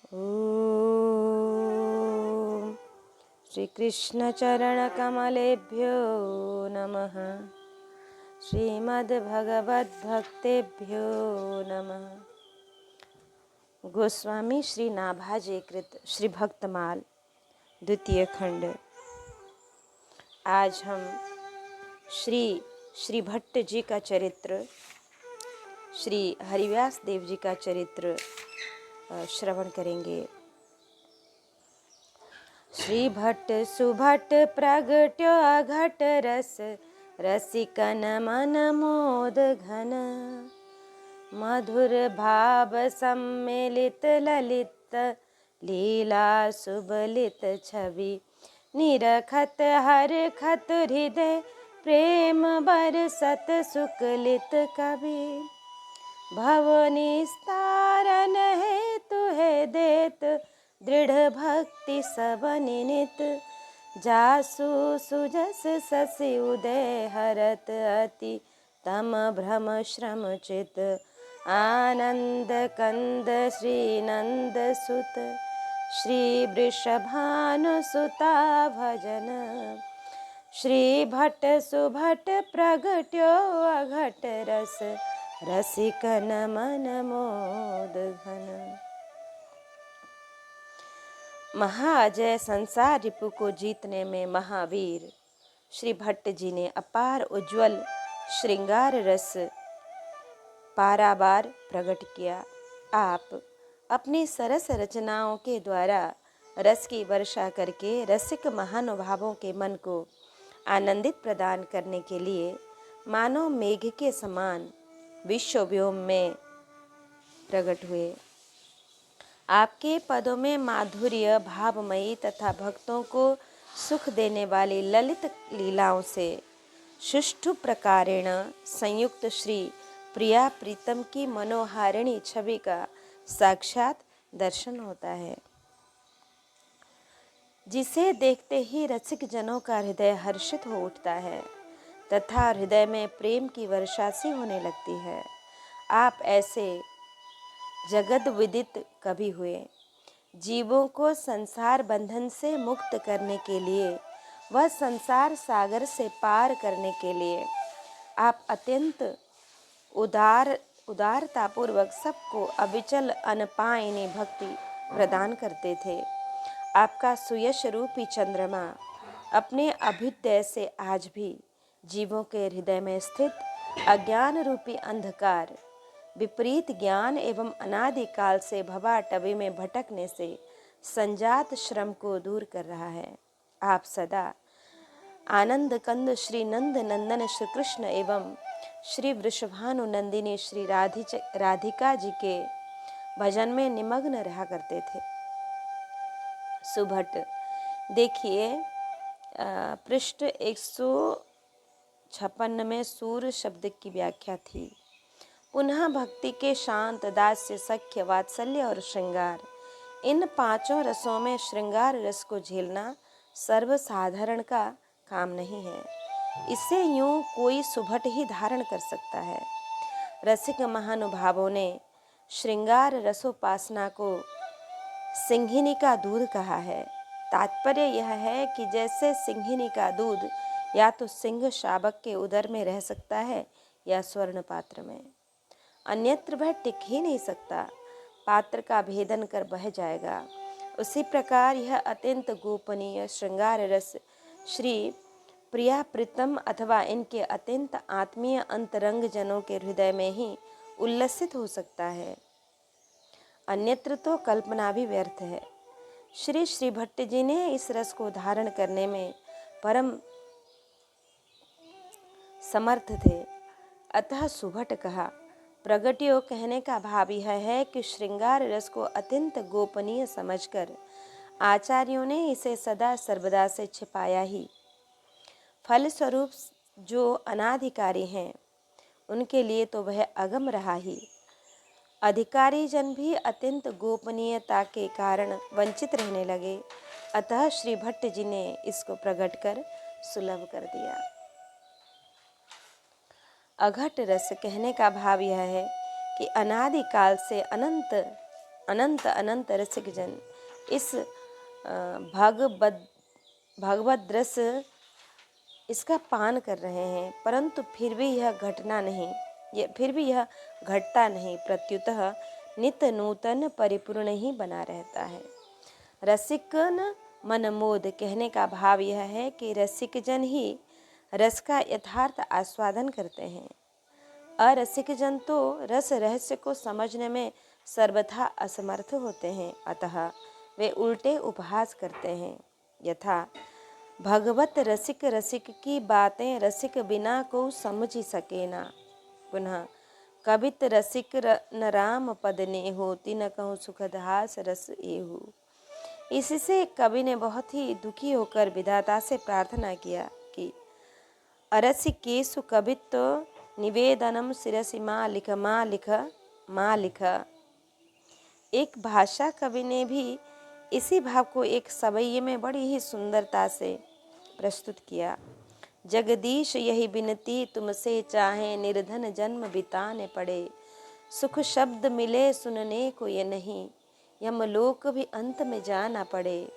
ॐ श्रीकृष्णचरणकमलेभ्यो नमः। श्रीमद्भगवद्भक्तेभ्यो नमः। गोस्वामी श्री नाभाजी कृत श्री भक्तमाल द्वितीय खंड। आज हम श्री भट्ट जी का चरित्र, श्री हरिव्यास देव जी का चरित्र श्रवण करेंगे। श्री भट्ट सुभट प्रगट्यो अघट रस, रसिकन मन मोद घन। मधुर भाव सम्मिलित ललित, लीला सुबलित छवि। निरखत हरखत हृदय, प्रेम बरसत सुकलित कवि। भव निस्तारन हेतु है देत, दृढ़ भक्ति सब निनित। जासु सुजस शशि उदय, हरत अति तम भ्रम श्रम चित। आनंद कंद श्री नंद सुत, श्री वृषभानु सुता भजन। श्री भट्ट सुभट प्रगट्यो अघट रस, रसिकन मन मोद घन। महाअजय संसार रिपु को जीतने में महावीर श्री भट्ट जी ने अपार उज्ज्वल श्रृंगार रस पारावार प्रकट किया। आप अपनी सरस रचनाओं के द्वारा रस की वर्षा करके रसिक महानुभावों के मन को आनंदित प्रदान करने के लिए मानो मेघ के समान विश्व व्योम में प्रकट हुए। आपके पदों में माधुर्य भावमयी तथा भक्तों को सुख देने वाली ललित लीलाओं से सुष्ठु प्रकारेण संयुक्त श्री प्रिया प्रीतम की मनोहारिणी छवि का साक्षात दर्शन होता है, जिसे देखते ही रसिक जनों का हृदय हर्षित हो उठता है तथा हृदय में प्रेम की वर्षा सी होने लगती है। आप ऐसे जगत विदित कवि हुए। जीवों को संसार बंधन से मुक्त करने के लिए व संसार सागर से पार करने के लिए आप अत्यंत उदारतापूर्वक सबको अविचल अनपायनी भक्ति प्रदान करते थे। आपका सुयश रूपी चंद्रमा अपने अभ्युदय से आज भी जीवों के हृदय में स्थित अज्ञान रूपी अंधकार, विपरीत ज्ञान एवं अनादिकाल से भवाटवी में भटकने से संजात श्रम को दूर कर रहा है। आप सदा आनंद कंद श्री नंद नंदन श्री कृष्ण एवं श्री वृषभानु नंदिनी श्री राधिका जी के भजन में निमग्न रहा करते थे। सुभट देखिए, पृष्ठ 156 में सूर शब्द की व्याख्या थी। पुनः भक्ति के शांत, दास्य, सख्य, वात्सल्य और श्रृंगार, इन पांचों रसों में श्रृंगार रस को झेलना सर्वसाधारण का काम नहीं है। इसे यूं कोई सुभट ही धारण कर सकता है। रसिक महानुभावों ने श्रृंगार रसोपासना को सिंहिनी का दूध कहा है। तात्पर्य यह है कि जैसे सिंहिनी का दूध या तो सिंह शावक के उदर में रह सकता है या स्वर्ण पात्र में, अन्यत्र वह टिक ही नहीं सकता, पात्र का भेदन कर बह जाएगा। उसी प्रकार यह अत्यंत गोपनीय श्रृंगार रस श्री प्रिया प्रीतम अथवा इनके अत्यंत आत्मीय अंतरंग जनों के हृदय में ही उल्लसित हो सकता है, अन्यत्र तो कल्पना भी व्यर्थ है। श्री भट्ट जी ने इस रस को धारण करने में परम समर्थ थे, अतः सुभट कहा। प्रगट्यो कहने का भाव यह है कि श्रृंगार रस को अत्यंत गोपनीय समझकर आचार्यों ने इसे सदा सर्वदा से छिपाया ही। फलस्वरूप जो अनाधिकारी हैं उनके लिए तो वह अगम रहा ही। अधिकारी जन भी अत्यंत गोपनीयता के कारण वंचित रहने लगे, अतः श्री भट्ट जी ने इसको प्रकट कर सुलभ कर दिया। अघट रस कहने का भाव यह है कि अनादिकाल से अनंत अनंत अनंत रसिक जन इस भगवद रस इसका पान कर रहे हैं, परंतु फिर भी यह घटता नहीं, प्रत्युतः नित्य नूतन परिपूर्ण ही बना रहता है। रसिकन मनमोद कहने का भाव यह है कि रसिक जन ही रस का यथार्थ आस्वादन करते हैं। अरसिक जन तो रस रहस्य को समझने में सर्वथा असमर्थ होते हैं, अतः वे उल्टे उपहास करते हैं। यथा भगवत रसिक रसिक की बातें रसिक बिना को समझ ही सके ना। पुनः कवित रसिक न राम पद ने हो, तिन कहूँ सुखदहास रस एहू। इससे कवि ने बहुत ही दुखी होकर विधाता से प्रार्थना किया कि अरसिकेषु कवित्व निवेदनम शिरसि माँ लिख माँ लिख माँ लिख। एक भाषा कवि ने भी इसी भाव को एक सवैये में बड़ी ही सुंदरता से प्रस्तुत किया। जगदीश यही बिनती तुमसे चाहे, निर्धन जन्म बिताने पड़े, सुख शब्द मिले सुनने को ये नहीं, यमलोक भी अंत में जाना पड़े।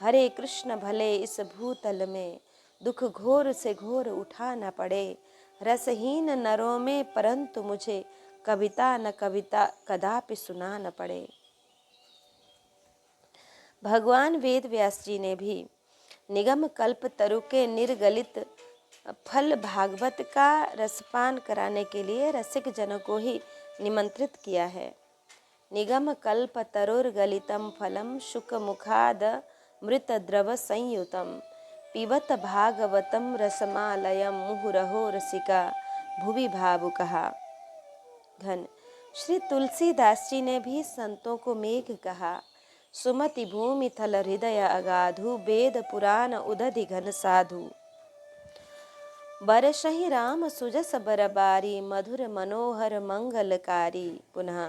हरे कृष्ण भले इस भूतल में, दुख घोर से घोर उठाना पड़े। रसहीन नरों में परंतु मुझे कविता न कविता कदापि सुना न पड़े। भगवान वेद व्यास जी ने भी निगम कल्प तरु के निर्गलित फल भागवत का रसपान कराने के लिए रसिक जनों को ही निमंत्रित किया है। निगम कल्प तरुर्गलितम फलम शुक मुखाद मृत द्रव संयुतम, पिबत भागवतम रसमालयम मुहुरहो रसिका भुवि भावुकहा। घन श्री तुलसीदास जी ने भी संतों को मेघ कहा। सुमति भूमि थल हृदय अगाधु, वेद पुराण उदधि घन साधु। बरसहि राम सुजस बरबारी, मधुर मनोहर मंगलकारी। पुनः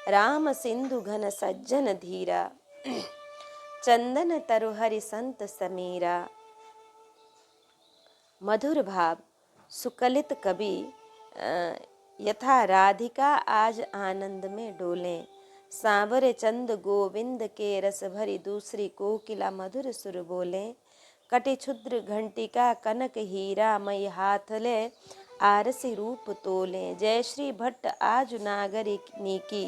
राम सिंधु घन सज्जन धीरा, चंदन तरुहरि संत समीरा। मधुर भाव सुकलित कवि यथा राधिका आज आनंद में डोले, सांवरे चंद गोविंद के रस भरी दूसरी कोकिला मधुर सुर बोले। कटि क्षुद्र घंटिका कनक हीरा, मई हाथ ले आरसी रूप तोले। जय श्री भट्ट आज नागरिनी की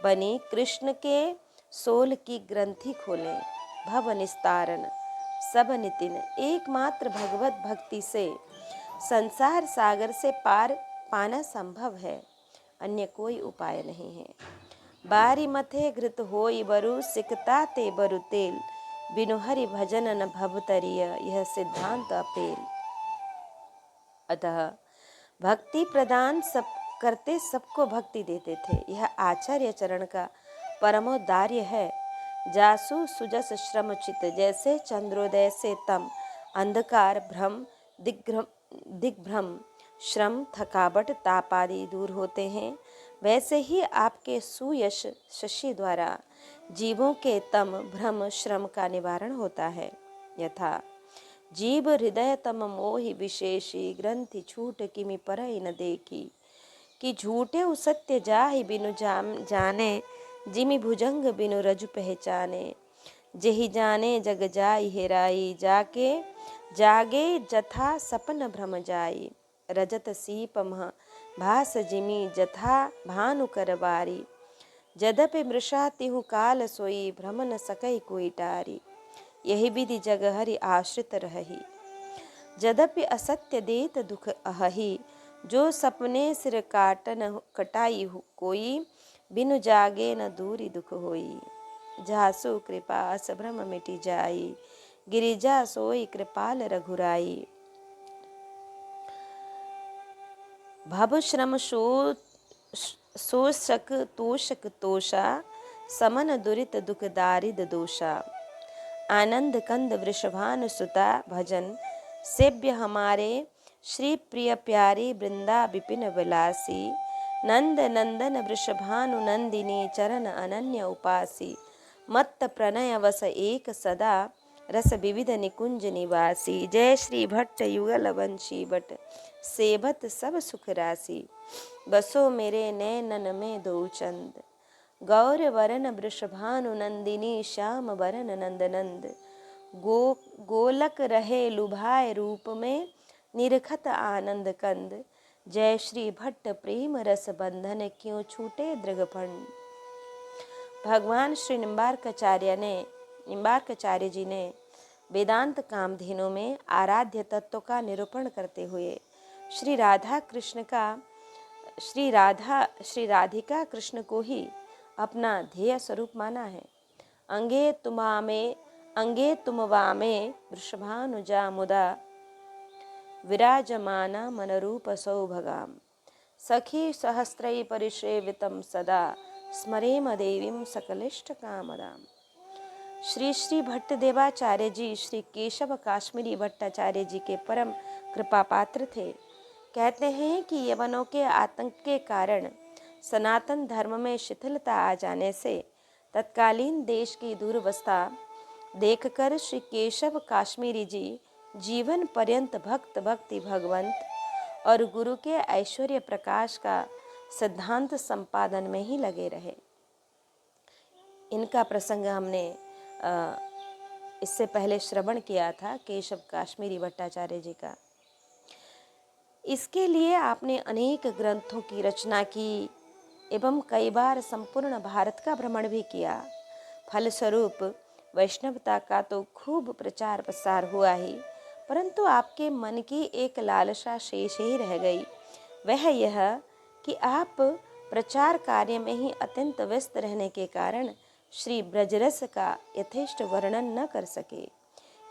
बनी, कृष्ण के सोल की ग्रंथि खोले। भव निस्तारण सब नितिन, एकमात्र भगवत भक्ति से संसार सागर से पार पाना संभव है, अन्य कोई उपाय नहीं है। बारी मथे घृत होई बरु, सिकता ते बरु तेल, बिनु हरि भजन न भवतरिय, यह सिद्धांत अपेल। अतः भक्ति प्रदान सब करते सबको भक्ति देते थे, यह आचार्य चरण का परमोदार्य है। जासु सुजस श्रम चित, जैसे चंद्रोदय से तम अंधकार भ्रम दिग्भ्रम श्रम थकावट ताप आदि दूर होते हैं, वैसे ही आपके सुयश शशि द्वारा जीवों के तम भ्रम श्रम का निवारण होता है। यथा जीव हृदय तम मोहि विशेषी, ग्रंथि छूट किमि परई न देखी। कि झूठे सत्य जाहि बिनु जाने, जिमि भुजंग बिनु रजु पहचाने। जेहि जाने जग जाई हेराई, जाके जागे जथा सपन भ्रम जाई। रजत सीप मह भास जिमि, जथा भानु करबारी। जदपि मृषा तिहु काल सोई, भ्रम न सकई कोई टारी। यही विधि जग हरि आश्रित रही, जदपि असत्य देत दुख अहही। जो सपने सिर काटन कटाई कोई, बिनु जागे न दूरी दुख होई। जासु कृपा अस भ्रम मिटि जाई, गिरिजा सोई कृपाल रघुराई। भव श्रम शोषक तोषक तोषा, समन दुरित दुख दारिद दोषा। आनंद कंद वृषभानु सुता, भजन सेव्य हमारे श्री प्रिय प्यारी वृंदा विपिन विलासी। नंद नंदन वृषभानु नंदिनी, चरण अनन्य उपासी। मत्त प्रणय वस एक सदा, रस विविध निकुंज निवासी। जय श्री भट्ट युगल वंशी बट, सेवत सब सुख राशि। बसो मेरे नैनन में दो चंद, गौर वरन वृषभानु नंदिनी श्याम वरन नंद नंद। गोलक रहे लुभाए रूप में निरखत आनंद कंद। जय श्री भट्ट प्रेम रस बंधन क्यों छूटे दृगफंड। भगवान श्री निम्बार्काचार्य जी ने वेदांत कामधेनु में आराध्य तत्व का निरूपण करते हुए श्री राधिका कृष्ण को ही अपना ध्येय स्वरूप माना है। अंगे तुम वामे वृषभानुजा मुदा विराजमाना मनरूप सौभगाम। सखी सहस्रै परिसेवितं सदा स्मरेम देवीं सकलिष्ट कामदाम। श्री श्री भट्ट देवाचार्य जी श्री केशव काश्मीरी भट्टाचार्य जी के परम कृपा पात्र थे। कहते हैं कि यवनों के आतंक के कारण सनातन धर्म में शिथिलता आ जाने से तत्कालीन देश की दुर्वस्था देखकर श्री केशव काश्मीरी जी जीवन पर्यंत भक्त भक्ति भगवंत और गुरु के ऐश्वर्य प्रकाश का सिद्धांत संपादन में ही लगे रहे। इनका प्रसंग हमने इससे पहले श्रवण किया था केशव काश्मीरी भट्टाचार्य जी का। इसके लिए आपने अनेक ग्रंथों की रचना की एवं कई बार संपूर्ण भारत का भ्रमण भी किया। फलस्वरूप वैष्णवता का तो खूब प्रचार प्रसार हुआ ही, परंतु आपके मन की एक लालसा शेष ही रह गई। वह यह कि आप प्रचार कार्य में ही अत्यंत व्यस्त रहने के कारण श्री ब्रजरस का यथेष्ट वर्णन न कर सके।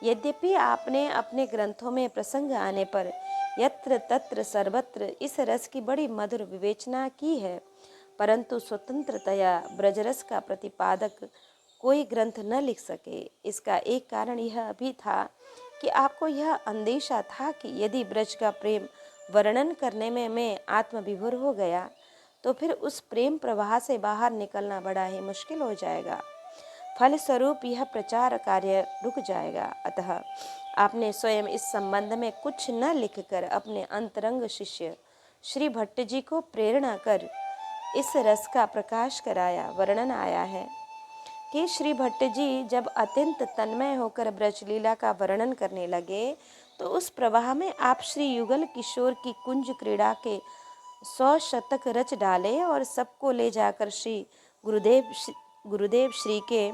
यद्यपि आपने अपने ग्रंथों में प्रसंग आने पर यत्र तत्र सर्वत्र इस रस की बड़ी मधुर विवेचना की है, परंतु स्वतंत्रतया ब्रजरस का प्रतिपादक कोई ग्रंथ न लिख सके। इसका एक कारण यह भी था कि आपको यह अंदेशा था कि यदि ब्रज का प्रेम वर्णन करने में मैं आत्मविभोर हो गया तो फिर उस प्रेम प्रवाह से बाहर निकलना बड़ा ही मुश्किल हो जाएगा। फलस्वरूप यह प्रचार कार्य रुक जाएगा। अतः आपने स्वयं इस संबंध में कुछ न लिखकर अपने अंतरंग शिष्य श्री भट्ट जी को प्रेरणा कर इस रस का प्रकाश कराया। वर्णन आया है कि श्री भट्ट जी जब अत्यंत तन्मय होकर ब्रजलीला का वर्णन करने लगे तो उस प्रवाह में आप श्री युगल किशोर की कुंज क्रीड़ा के 100 शतक रच डाले और सबको ले जाकर श्री गुरुदेव श्री के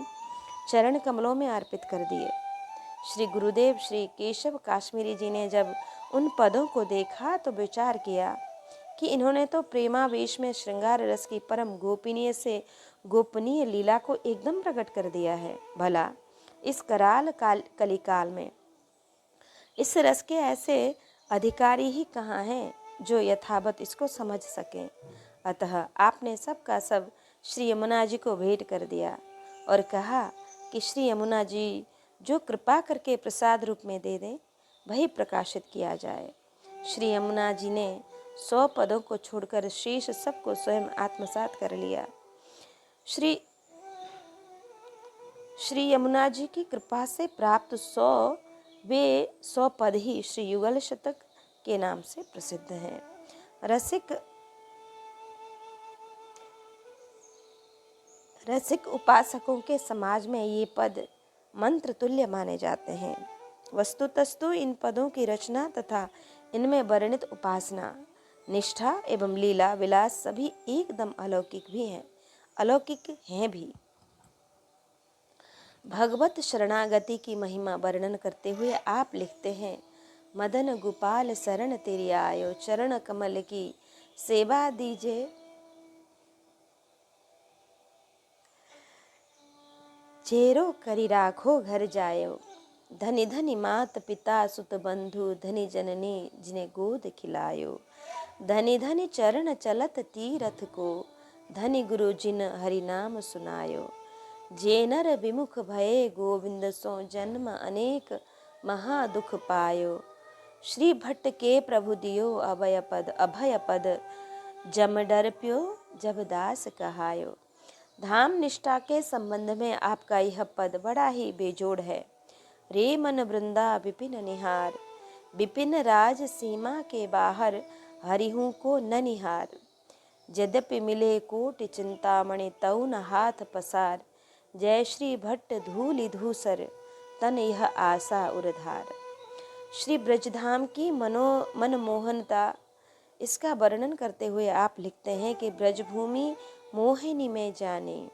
चरण कमलों में अर्पित कर दिए। श्री गुरुदेव श्री केशव काश्मीरी जी ने जब उन पदों को देखा तो विचार किया कि इन्होंने तो प्रेमावेश में श्रृंगार रस की परम गोपनीय से गोपनीय लीला को एकदम प्रकट कर दिया है। भला इस कराल कलिकाल में इस रस के ऐसे अधिकारी ही कहाँ हैं जो यथावत इसको समझ सकें। अतः आपने सब का सब श्री यमुना जी को भेंट कर दिया और कहा कि श्री यमुना जी जो कृपा करके प्रसाद रूप में दे दें वही प्रकाशित किया जाए। श्री यमुना जी ने 100 पदों को छोड़कर शेष सबको स्वयं आत्मसात कर लिया। श्री यमुना जी की कृपा से प्राप्त 100 पद ही श्री युगल शतक के नाम से प्रसिद्ध हैं। रसिक उपासकों के समाज में ये पद मंत्र तुल्य माने जाते हैं। वस्तुतस्तु इन पदों की रचना तथा इनमें वर्णित उपासना, निष्ठा एवं लीला विलास सभी एकदम अलौकिक हैं भी। भगवत शरणागति की महिमा वर्णन करते हुए आप लिखते हैं, मदन गोपाल शरण तेरी आयो, चरण कमल की सेवा दीजे, चेरो करी राखो घर जायो, धनी धनी मात पिता सुत बंधु, धनी जननी जिन्हें गोद खिलायो, धनी धनी चरण चलत तीरथ को, धनी गुरु जिन हरि नाम सुनायो, जे नर विमुख भये गोविंद सो, जन्म अनेक महा दुख पायो, श्री भट्ट के प्रभु दियो अभय पद, जम डर प्यो जब दास कहायो। धाम निष्ठा के संबंध में आपका यह पद बड़ा ही बेजोड़ है। रे मन वृंदा विपिन निहार, विपिन राज सीमा के बाहर, हरिहूँ को न निहार, यद्यपि मिले कोटि चिंतामणि तऊ न हाथ पसार। जय श्री भट्ट धूलि धूसर तन यह आशा उरधार। श्री ब्रजधाम की मनमोहनता, इसका वर्णन करते हुए आप लिखते हैं कि ब्रजभूमि मोहिनी में जाने।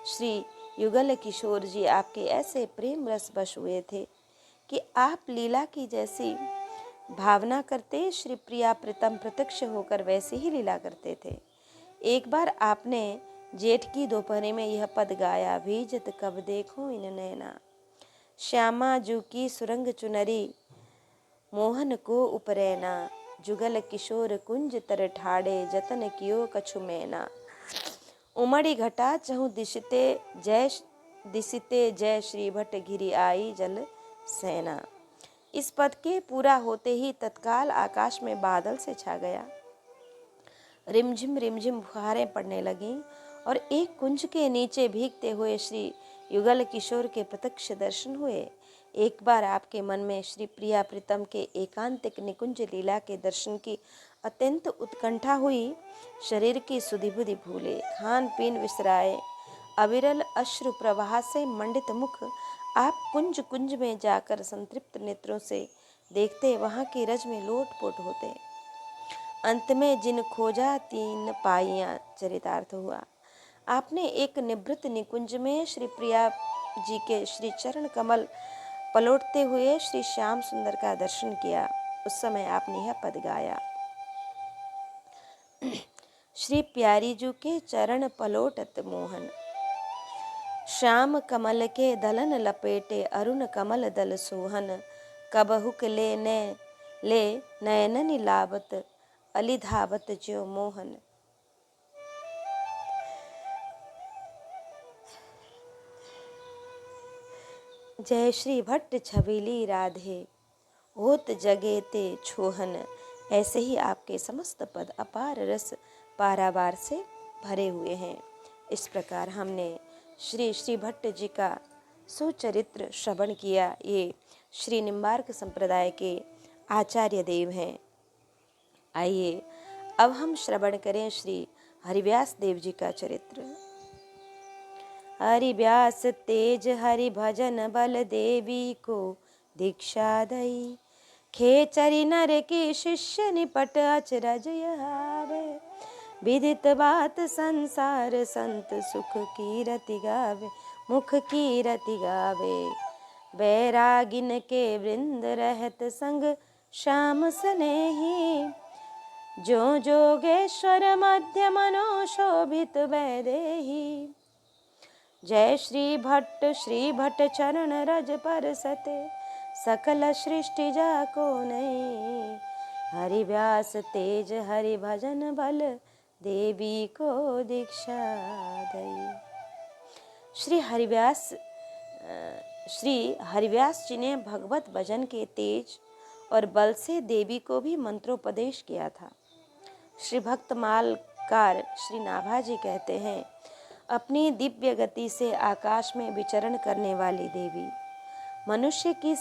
श्री युगल किशोर जी आपके ऐसे प्रेम रस बश हुए थे कि आप लीला की जैसी भावना करते, श्री प्रिया प्रीतम प्रत्यक्ष होकर वैसे ही लीला करते थे। एक बार आपने जेठ की दोपहरी में यह पद गाया, भीजत कब देखो इन नैना, श्यामा जू की सुरंग चुनरी मोहन को उपरैना, जुगल किशोर कुंज तर ठाड़े जतन कियो कछु मैना, उमड़ी घटा चहु दिसिते जय श्री भट्ट गिरी आई जल सेना। इस पद के पूरा होते ही तत्काल आकाश में बादल से छा गया, रिमझिम फुहारें पड़ने लगीं और एक कुंज के नीचे भीगते हुए श्री युगल किशोर के प्रत्यक्ष दर्शन हुए। एक बार आपके मन में श्री प्रिया प्रीतम के एकांतिक निकुंज लीला के दर्शन की अत्यंत उत्कंठा हुई। शरीर की सुधि बुधि भूले, खान पीन विसराए, अविरल अश्रु प्रवाह से मंडित मुख आप कुंज कुंज में जाकर संतृप्त नेत्रों से देखते, वहाँ की रज में लोटपोट होते। अंत में जिन खोजा तीन पाइयाँ चरितार्थ हुआ। आपने एक निवृत्त निकुंज में श्री प्रिया जी के श्री चरण कमल पलटते हुए श्री श्याम सुंदर का दर्शन किया। उस समय आपने यह पद गाया, श्री प्यारी जू के चरण पलोटत मोहन, श्याम कमल के दलन लपेटे अरुण कमल दल सोहन, कबहुक ले नयननि लावत अली धावत ज्यो मोहन। जय श्री भट्ट छबीली राधे होत जगे ते छोहन। ऐसे ही आपके समस्त पद अपार रस पारावार से भरे हुए हैं। इस प्रकार हमने श्री भट्ट जी का सुचरित्र श्रवण किया। ये श्री निम्बार्क संप्रदाय के आचार्य देव हैं। आइए अब हम श्रवण करें श्री हरिव्यास देव जी का चरित्र। हरिव्यास तेज हरि भजन बल देवी को दीक्षा दई, खेचरी नर की शिष्य निपट अचरज आवे, विदित बात संसार संत सुख की रति गावे, मुख की रति गावे। बैरागिन के वृंद रहत संग श्याम सनेही, जो जोगेश्वर मध्य मनो शोभित वैदेही। जय श्री भट्ट चरण रज पर सते, सकल सृष्टि जाको नहीं, हरि व्यास तेज हरि भजन बल देवी को दीक्षा दई। श्री हरिव्यास जी ने भगवत भजन के तेज और बल से देवी को भी मंत्रोपदेश किया था। श्री भक्तमालकार श्री नाभाजी कहते हैं, अपनी दिव्य गति से आकाश में विचरण करने वाली देवी मनुष्य की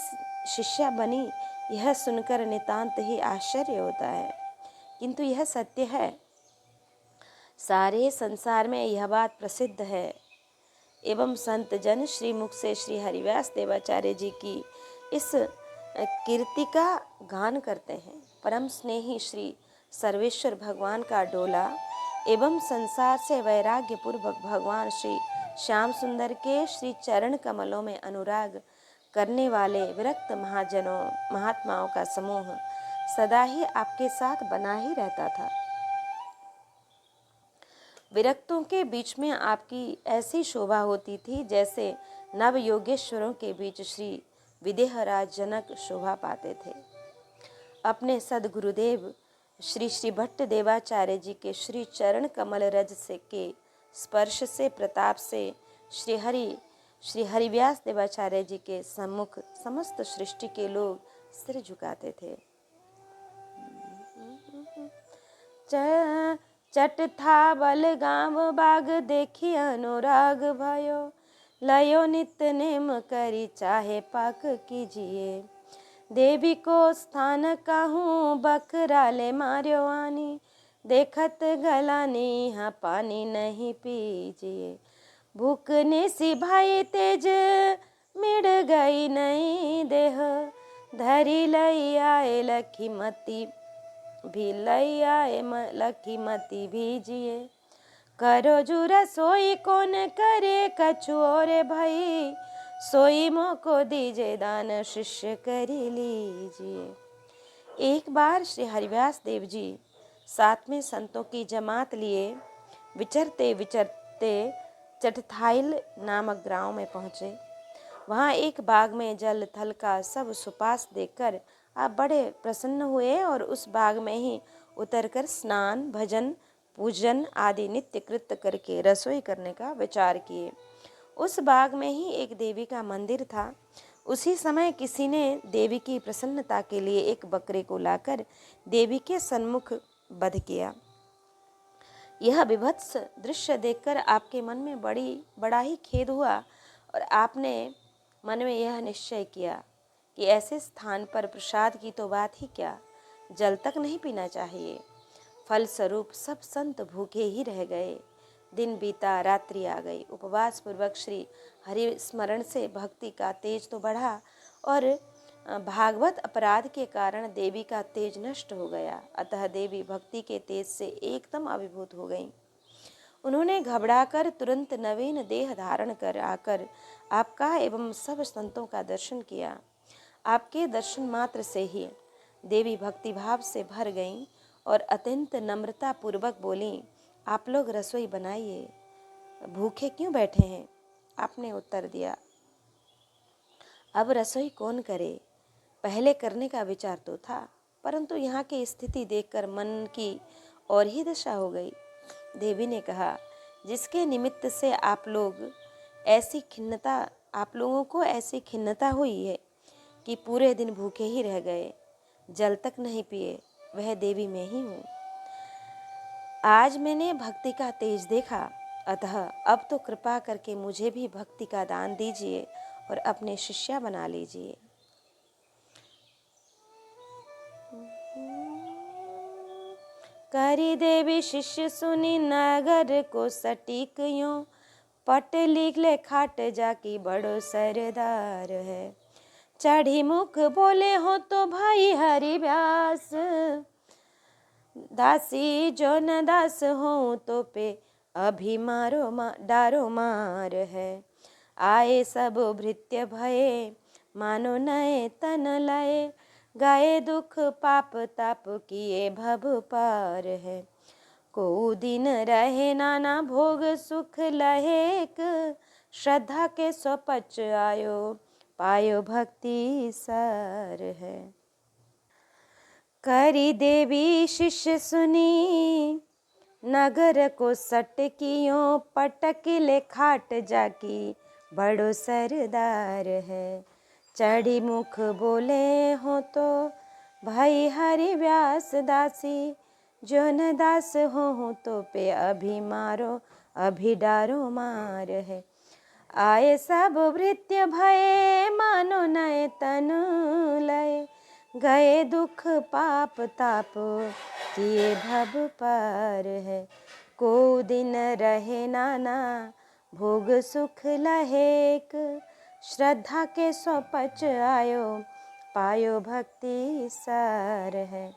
शिष्या बनी, यह सुनकर नितांत ही आश्चर्य होता है, किंतु यह सत्य है। सारे संसार में यह बात प्रसिद्ध है एवं संत जन श्रीमुख से श्री हरिव्यास देवाचार्य जी की इस कीर्ति का गान करते हैं। परम स्नेही श्री सर्वेश्वर भगवान का डोला एवं संसार से वैराग्य पूर्वक भगवान श्री श्याम सुंदर के श्री चरण कमलों में अनुराग करने वाले विरक्त महात्माओं का समूह सदा ही आपके साथ बना ही रहता था। विरक्तों के बीच में आपकी ऐसी शोभा होती थी जैसे नव योगेश्वरों के बीच श्री विदेहराज जनक शोभा पाते थे। अपने सदगुरुदेव श्री भट्ट देवाचार्य जी के श्री चरण कमल रज से के स्पर्श से प्रताप से श्री हरिव्यास देवाचार्य जी के सम्मुख समस्त सृष्टि के लोग सिर झुकाते थे। चट था बल गाँव बाग देखी अनुराग भयो, लयो नित्य नेम करी चाहे पाक कीजिए। देवी को स्थान कहूँ बकराले मार्यो आनी, देखत गला नेहा पानी नहीं पीजिए। भूखने सी भाई तेज मिड़ गई नहीं देह, धरी लई आए लखीमती भी लई आए लखीमती भीजिए। करो जू रसोई कौन करे कछु और भई, सोई मोको दीजे दान शिष्य करी लीजिए। एक बार श्री हरिव्यास देव जी साथ में संतों की जमात लिए विचरते विचरते चटथाइल नामक गांव में पहुँचे। वहाँ एक बाग में जल थल का सब सुपास देखकर आप बड़े प्रसन्न हुए और उस बाग में ही उतरकर स्नान भजन पूजन आदि नित्य कृत्य करके रसोई करने का विचार किए। उस बाग में ही एक देवी का मंदिर था। उसी समय किसी ने देवी की प्रसन्नता के लिए एक बकरे को लाकर देवी के सन्मुख वध किया। यह विभत्स दृश्य देखकर आपके मन में बड़ा ही खेद हुआ और आपने मन में यह निश्चय किया कि ऐसे स्थान पर प्रसाद की तो बात ही क्या, जल तक नहीं पीना चाहिए। फलस्वरूप सब संत भूखे ही रह गए। दिन बीता, रात्रि आ गई। उपवास पूर्वक श्री हरि स्मरण से भक्ति का तेज तो बढ़ा और भागवत अपराध के कारण देवी का तेज नष्ट हो गया। अतः देवी भक्ति के तेज से एकदम अभिभूत हो गईं। उन्होंने घबराकर तुरंत नवीन देह धारण कर आकर आपका एवं सब संतों का दर्शन किया। आपके दर्शन मात्र से ही देवी भक्तिभाव से भर गईं और अत्यंत नम्रता पूर्वक बोली, आप लोग रसोई बनाइए, भूखे क्यों बैठे हैं? आपने उत्तर दिया, अब रसोई कौन करे? पहले करने का विचार तो था, परंतु यहाँ की स्थिति देखकर मन की और ही दशा हो गई। देवी ने कहा, जिसके निमित्त से आप लोगों को ऐसी खिन्नता हुई है कि पूरे दिन भूखे ही रह गए, जल तक नहीं पिए, वह देवी मैं ही हूँ। आज मैंने भक्ति का तेज देखा, अतः अब तो कृपा करके मुझे भी भक्ति का दान दीजिए और अपने शिष्या बना लीजिए। करी देवी शिष्य सुनी नगर को सटीक यूं, पट लिख ले खाट जाकी बड़ो सरदार है। चढ़ी मुख बोले हो तो भाई हरि व्यास, दासी जो न दास हो तो पे अभी डारो मार है। आए सब भृत्य भये मानो नए तन लय, गाए दुख पाप ताप किए भव पार है। को दिन रहे नाना भोग सुख लहेक, श्रद्धा के स्वपच आयो पायो भक्ति सार है। करी देवी शिष्य सुनी नगर को सटकियों, पटक ले खाट जाकी बड़ो सरदार है। चढ़ी मुख बोले हो तो भाई हरि व्यास, दासी जो न दास हो तो पे अभी डारो मार है। आए सब भृत्य भये मानो नए तन लय, गए दुख पाप ताप किए भव पार है। को दिन रहे नाना भोग सुख लहेक, श्रद्धा के स्वपच आयो पायो भक्ति सार है।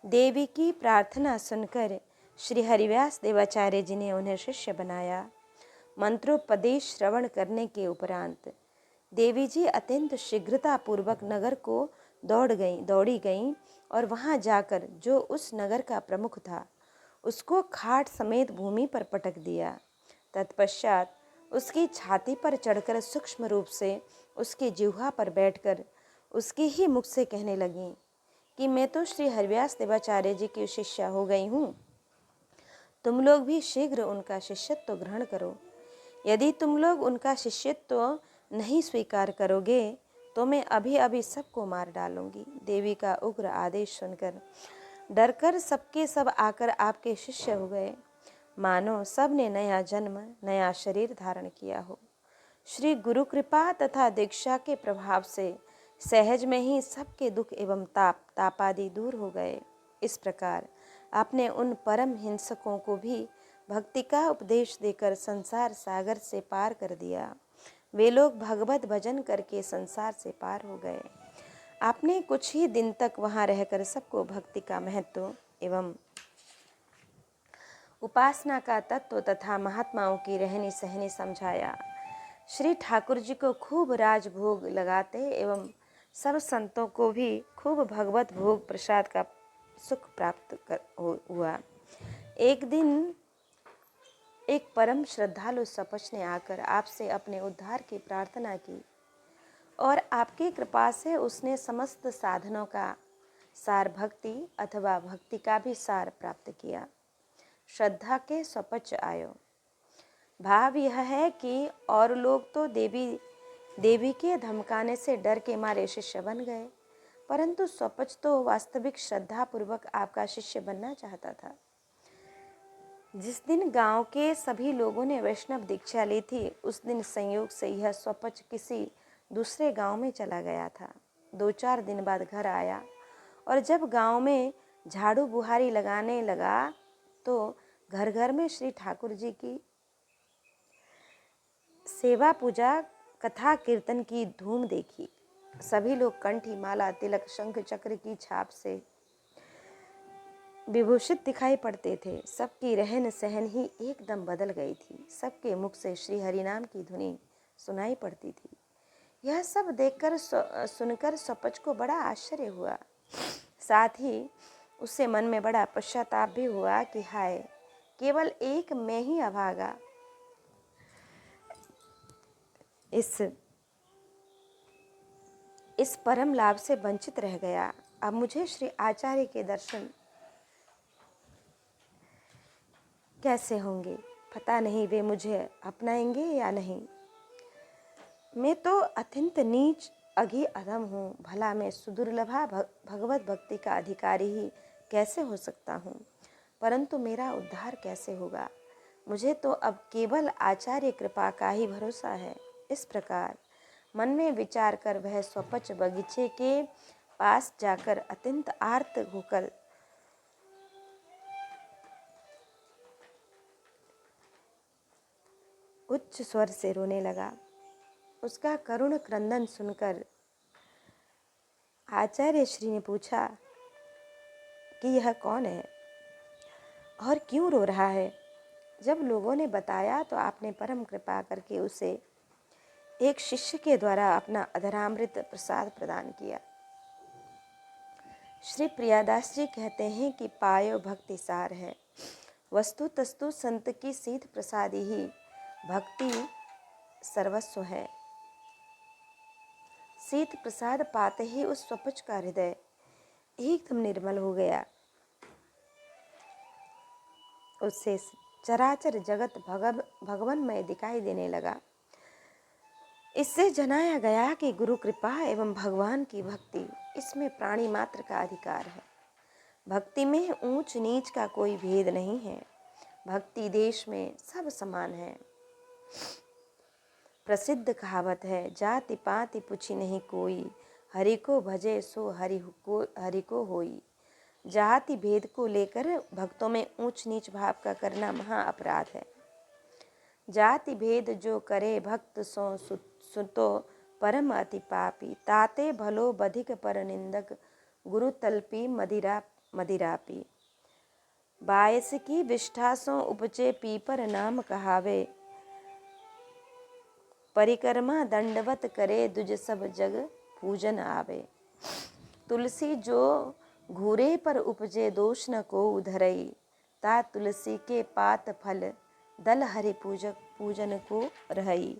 देवी की प्रार्थना सुनकर श्री हरिव्यास देवाचार्य जी ने उन्हें शिष्य बनाया। मंत्रोपदेश श्रवण करने के उपरांत देवी जी अत्यंत शीघ्रता पूर्वक नगर को दौड़ी गईं और वहां जाकर जो उस नगर का प्रमुख था उसको खाट समेत भूमि पर पटक दिया। तत्पश्चात उसकी छाती पर चढ़कर सूक्ष्म रूप से उसकी जिह्वा पर बैठकर उसके ही मुख से कहने लगी कि मैं तो श्री हरिव्यास देवाचार्य जी की शिष्या हो गई हूँ, तुम लोग भी शीघ्र उनका शिष्यत्व ग्रहण करो। यदि तुम लोग उनका शिष्यत्व नहीं स्वीकार करोगे तो मैं अभी अभी सबको मार डालूंगी। देवी का उग्र आदेश सुनकर डरकर सबके सब आकर आपके शिष्य हो गए, मानो सब ने नया जन्म नया शरीर धारण किया हो। श्री गुरु कृपा तथा दीक्षा के प्रभाव से सहज में ही सबके दुख एवं तापादि दूर हो गए। इस प्रकार आपने उन परम हिंसकों को भी भक्ति का उपदेश देकर संसार सागर से पार कर दिया। वे लोग भगवत भजन करके संसार से पार हो गए। आपने कुछ ही दिन तक वहाँ रहकर सबको भक्ति का महत्व एवं उपासना का तत्व तथा महात्माओं की रहनी सहनी समझाया। श्री ठाकुर जी को खूब राजभोग लगाते एवं सब संतों को भी खूब भगवत भोग प्रसाद का सुख प्राप्त हुआ। एक दिन एक परम श्रद्धालु सपच ने आकर आपसे अपने उद्धार की प्रार्थना की और आपकी कृपा से उसने समस्त साधनों का सार भक्ति अथवा भक्ति का भी सार प्राप्त किया। श्रद्धा के सपच आयो। भाव यह है कि और लोग तो देवी के धमकाने से डर के मारे शिष्य बन गए, परंतु स्वपच तो वास्तविक श्रद्धा पूर्वक आपका शिष्य बनना चाहता था। जिस दिन गांव के सभी लोगों ने वैष्णव दीक्षा ली थी, उस दिन संयोग से यह स्वपच किसी दूसरे गांव में चला गया था। 2-4 दिन बाद घर आया और जब गांव में झाड़ू बुहारी लगाने लगा तो घर घर में श्री ठाकुर जी की सेवा पूजा कथा कीर्तन की धूम देखी। सभी लोग कंठी माला तिलक शंख चक्र की छाप से विभूषित दिखाई पड़ते थे। सबकी रहन सहन ही एकदम बदल गई थी। सबके मुख से श्री हरिनाम की धुनी सुनाई पड़ती थी। यह सब देखकर सुनकर स्वपच को बड़ा आश्चर्य हुआ। साथ ही उससे मन में बड़ा पश्चाताप भी हुआ कि हाय, केवल एक मैं ही अभागा इस परम लाभ से वंचित रह गया। अब मुझे श्री आचार्य के दर्शन कैसे होंगे, पता नहीं वे मुझे अपनाएंगे या नहीं। मैं तो अत्यंत नीच अघी अधम हूँ। भला मैं सुदुर्लभा भगवत भक्ति का अधिकारी ही कैसे हो सकता हूँ, परंतु मेरा उद्धार कैसे होगा। मुझे तो अब केवल आचार्य कृपा का ही भरोसा है। इस प्रकार मन में विचार कर वह स्वपच बगीचे के पास जाकर अत्यंत आर्त होकर उच्च स्वर से रोने लगा। उसका करुण क्रंदन सुनकर आचार्य श्री ने पूछा कि यह कौन है और क्यों रो रहा है। जब लोगों ने बताया तो आपने परम कृपा करके उसे एक शिष्य के द्वारा अपना अधरामृत प्रसाद प्रदान किया। श्री प्रियादास जी कहते हैं कि पायो भक्ति सार है, वस्तु तस्तु संत की सीध प्रसादी ही भक्ति सर्वस्व है। शीत प्रसाद पाते ही उस स्वपच का हृदय एकदम निर्मल हो गया। उससे चराचर जगत भगवनमय दिखाई देने लगा। इससे जनाया गया कि गुरु कृपा एवं भगवान की भक्ति, इसमें प्राणी मात्र का अधिकार है। भक्ति में ऊंच नीच का कोई भेद नहीं है। भक्ति देश में सब समान है। प्रसिद्ध कहावत है, जाति पाति पूछी नहीं कोई, हरि को भजे सो हरि को होई। जाति भेद को लेकर भक्तों में ऊंच नीच भाव का करना महा अपराध है। जाति भेद जो करे भक्त सो सुतो परम अति पापी, ताते भलो बधिक पर निंदक, गुरु तल्पी मदिरापी। बायस की विष्ठा सो उपजे पीपर नाम कहावे, परिक्रमा दंडवत करे दुज सब जग पूजन आवे। तुलसी जो घूरे पर उपजे दोष न को उधरई, ता तुलसी के पात फल दल हरि पूजन को रहई।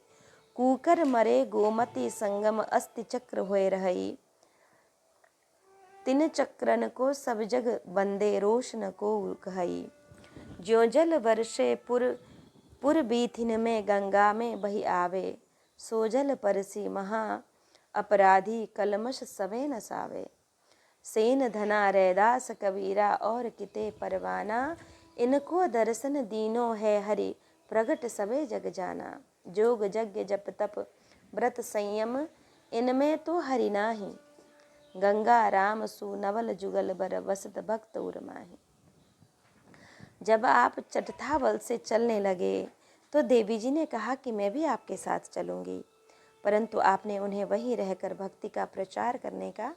कूकर मरे गोमती संगम अस्ति चक्र होए रहई, तिन चक्रन को सब जग बंदे रोष न को कहई। ज्यों जल वर्षे पुर बीथिन में गंगा में बही आवे, सो जल परसी महा अपराधी कलमश सवे न सावे। सेन धना रैदास कबीरा और किते परवाना, इनको दर्शन दीनो है हरि प्रगट सबे जग जाना। जोग यज्ञ जप तप व्रत संयम, इनमें तो हरि नाही, गंगा राम सु नवल जुगल बर वसत भक्त उर माही। जब आप चटथा बल से चलने लगे तो देवी जी ने कहा कि मैं भी आपके साथ चलूँगी, परंतु आपने उन्हें वहीं रहकर भक्ति का प्रचार करने का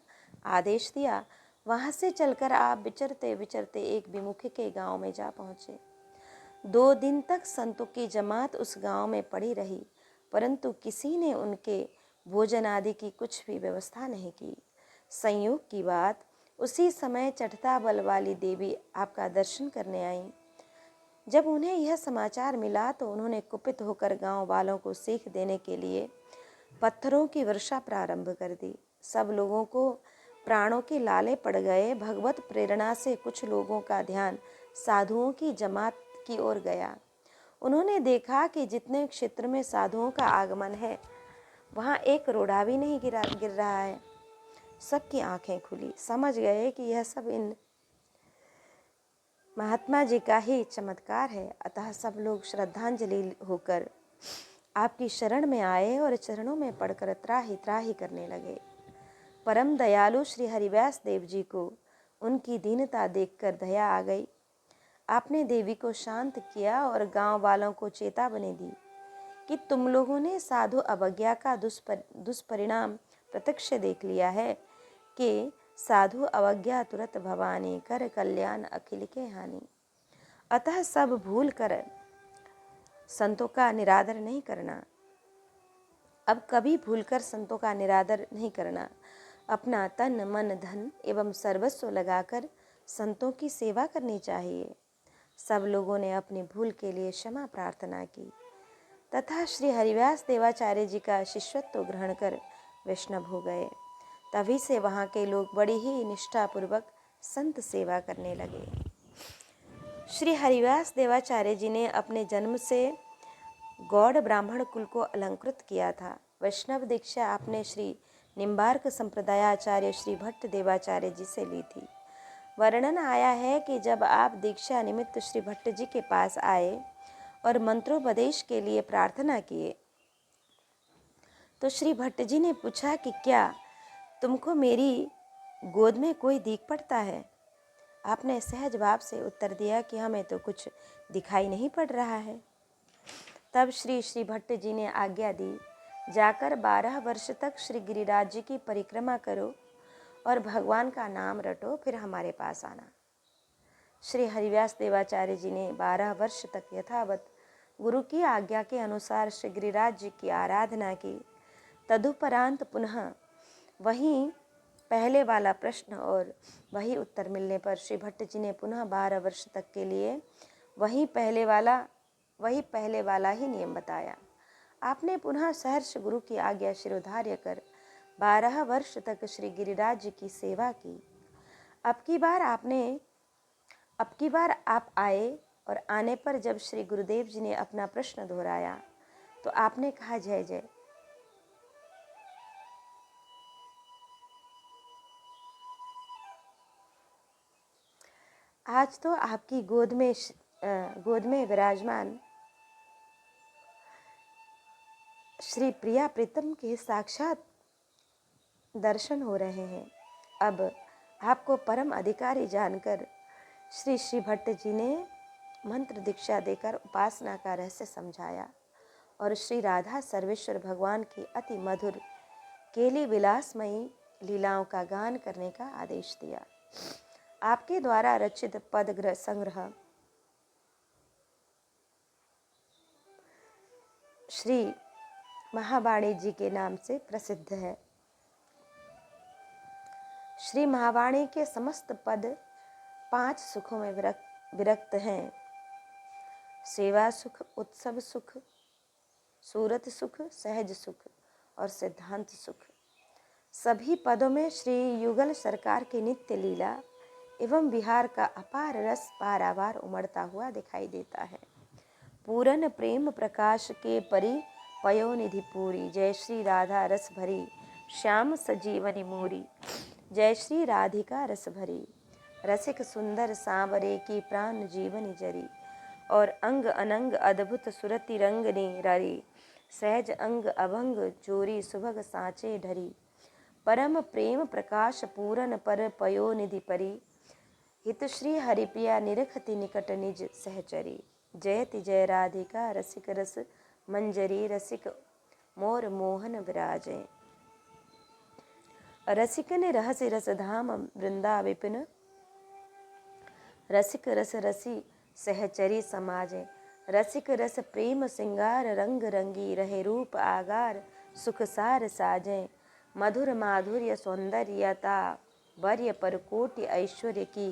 आदेश दिया। वहाँ से चलकर आप विचरते विचरते एक विमुखी के गांव में जा पहुँचे। 2 दिन तक संतों की जमात उस गांव में पड़ी रही, परंतु किसी ने उनके भोजन आदि की कुछ भी व्यवस्था नहीं की। संयोग की बात, उसी समय चटता बल वाली देवी आपका दर्शन करने आई। जब उन्हें यह समाचार मिला तो उन्होंने कुपित होकर गांव वालों को सीख देने के लिए पत्थरों की वर्षा प्रारंभ कर दी। सब लोगों को प्राणों के लाले पड़ गए। भगवत प्रेरणा से कुछ लोगों का ध्यान साधुओं की जमात की ओर गया। उन्होंने देखा कि जितने क्षेत्र में साधुओं का आगमन है वहाँ एक रोड़ा भी नहीं गिर रहा है। सबकी आंखें खुली, समझ गए कि यह सब इन महात्मा जी का ही चमत्कार है। अतः सब लोग श्रद्धांजलि होकर आपकी शरण में आए और चरणों में पड़कर त्राहि त्राहि करने लगे। परम दयालु श्री हरिव्यास देव जी को उनकी दीनता देखकर दया आ गई। आपने देवी को शांत किया और गांव वालों को चेतावनी दी कि तुम लोगों ने साधु अवज्ञा का दुष्परिणाम प्रत्यक्ष देख लिया है कि साधु अवज्ञा तुरत भवानी कर कल्याण अखिल के हानि। अतः सब भूल कर संतों का निरादर नहीं करना। अब कभी भूलकर संतों का निरादर नहीं करना। अपना तन मन धन एवं सर्वस्व लगाकर संतों की सेवा करनी चाहिए। सब लोगों ने अपनी भूल के लिए क्षमा प्रार्थना की तथा श्री हरिव्यास देवाचार्य जी का शिष्यत्व ग्रहण कर वैष्णव हो गए। तभी से वहाँ के लोग बड़ी ही निष्ठापूर्वक संत सेवा करने लगे। श्री हरिव्यास देवाचार्य जी ने अपने जन्म से गौड़ ब्राह्मण कुल को अलंकृत किया था। वैष्णव दीक्षा आपने श्री निम्बार्क संप्रदायाचार्य श्री भट्ट देवाचार्य जी से ली थी। वर्णन आया है कि जब आप दीक्षा निमित्त श्री भट्ट जी के पास आए और मंत्रोपदेश के लिए प्रार्थना किए तो श्री भट्ट जी ने पूछा कि क्या तुमको मेरी गोद में कोई दिख पड़ता है? आपने सहज भाव से उत्तर दिया कि हमें तो कुछ दिखाई नहीं पड़ रहा है। तब श्री भट्ट जी ने आज्ञा दी, जाकर 12 वर्ष तक श्री गिरिराज जी की परिक्रमा करो और भगवान का नाम रटो, फिर हमारे पास आना। श्री हरिव्यास देवाचार्य जी ने 12 वर्ष तक यथावत गुरु की आज्ञा के अनुसार श्री गिरिराज जी की आराधना की। तदुपरांत पुनः वहीं पहले वाला प्रश्न और वही उत्तर मिलने पर श्री भट्ट जी ने पुनः 12 वर्ष तक के लिए वही पहले वाला ही नियम बताया। आपने पुनः सहर्ष गुरु की आज्ञा शिरोधार्य कर 12 वर्ष तक श्री गिरिराज जी की सेवा की। अब की बार आप आए और आने पर जब श्री गुरुदेव जी ने अपना प्रश्न दोहराया तो आपने कहा, जय जय। आज तो आपकी गोद में विराजमान श्री प्रिया प्रीतम के साक्षात दर्शन हो रहे हैं। अब आपको परम अधिकारी जानकर श्री भट्ट जी ने मंत्र दीक्षा देकर उपासना का रहस्य समझाया और श्री राधा सर्वेश्वर भगवान की अति मधुर केली विलासमयी लीलाओं का गान करने का आदेश दिया। आपके द्वारा रचित पद संग्रह श्री महावाणी जी के नाम से प्रसिद्ध है। श्री महावाणी के समस्त पद 5 सुखों में विरक्त हैं: सेवा सुख, उत्सव सुख, सूरत सुख, सहज सुख और सिद्धांत सुख। सभी पदों में श्री युगल सरकार की नित्य लीला एवं विहार का अपार रस पारावार उमड़ता हुआ दिखाई देता है। पूरन प्रेम प्रकाश के परी पयोनिधि पूरी, जय श्री राधा रस भरी श्याम सजीवनी मूरी। जय श्री राधिका रस भरी रसिक सुंदर सांवरे की प्राण जीवनी जरी। और अंग अनंग अद्भुत सुरति रंगनी ररी, सहज अंग अभंग चोरी सुभग साँचे ढरी। परम प्रेम प्रकाश पूरन पर पयोनिधि परी, हित श्री हरिप्रिया निरखति निकट निज सहचरी। जयति जय राधिका रसिक रस मंजरी। रसिक मोर मोहन विराजे। रसिक ने रहसि रस धाम वृंदा विपिन। रसिक रस रसी सहचरी समाजे। रसिक रस प्रेम सिंगार रंग रंगी। रहे रूप आगार सुख सार साजे। मधुर माधुर्य सौंदर्यता वर्य पर कोटि ऐश्वर्य की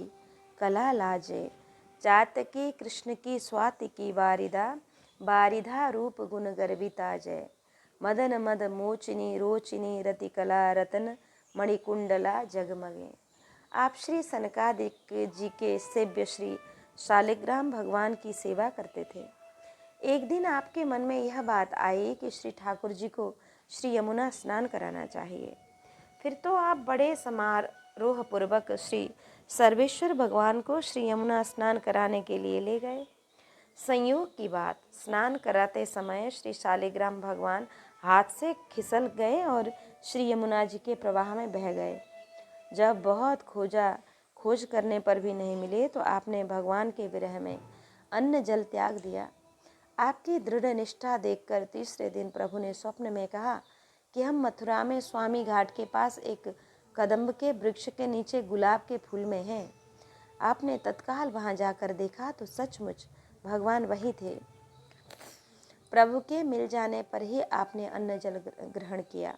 कला लाजे। चातकी कृष्ण की स्वाति की वारिदा। बारिधा रूप गुण गर्विता जय। मदन मद मोचिनी रोचिनी रति कला रतन मणिकुंडला जगमगे। आप श्री सनकादिक जी के सेव्य श्री शालिग्राम भगवान की सेवा करते थे। एक दिन आपके मन में यह बात आई कि श्री ठाकुर जी को श्री यमुना स्नान कराना चाहिए। फिर तो आप बड़े समारोह पूर्वक श्री सर्वेश्वर भगवान को श्री यमुना स्नान कराने के लिए ले गए। संयोग की बात, स्नान कराते समय श्री शालिग्राम भगवान हाथ से खिसल गए और श्री यमुना जी के प्रवाह में बह गए। जब बहुत खोज करने पर भी नहीं मिले तो आपने भगवान के विरह में अन्न जल त्याग दिया। आपकी दृढ़ निष्ठा देखकर तीसरे दिन प्रभु ने स्वप्न में कहा कि हम मथुरा में स्वामी घाट के पास एक कदम्ब के वृक्ष के नीचे गुलाब के फूल में हैं। आपने तत्काल वहां जाकर देखा तो सचमुच भगवान वही थे। प्रभु के मिल जाने पर ही आपने अन्न जल ग्रहण किया।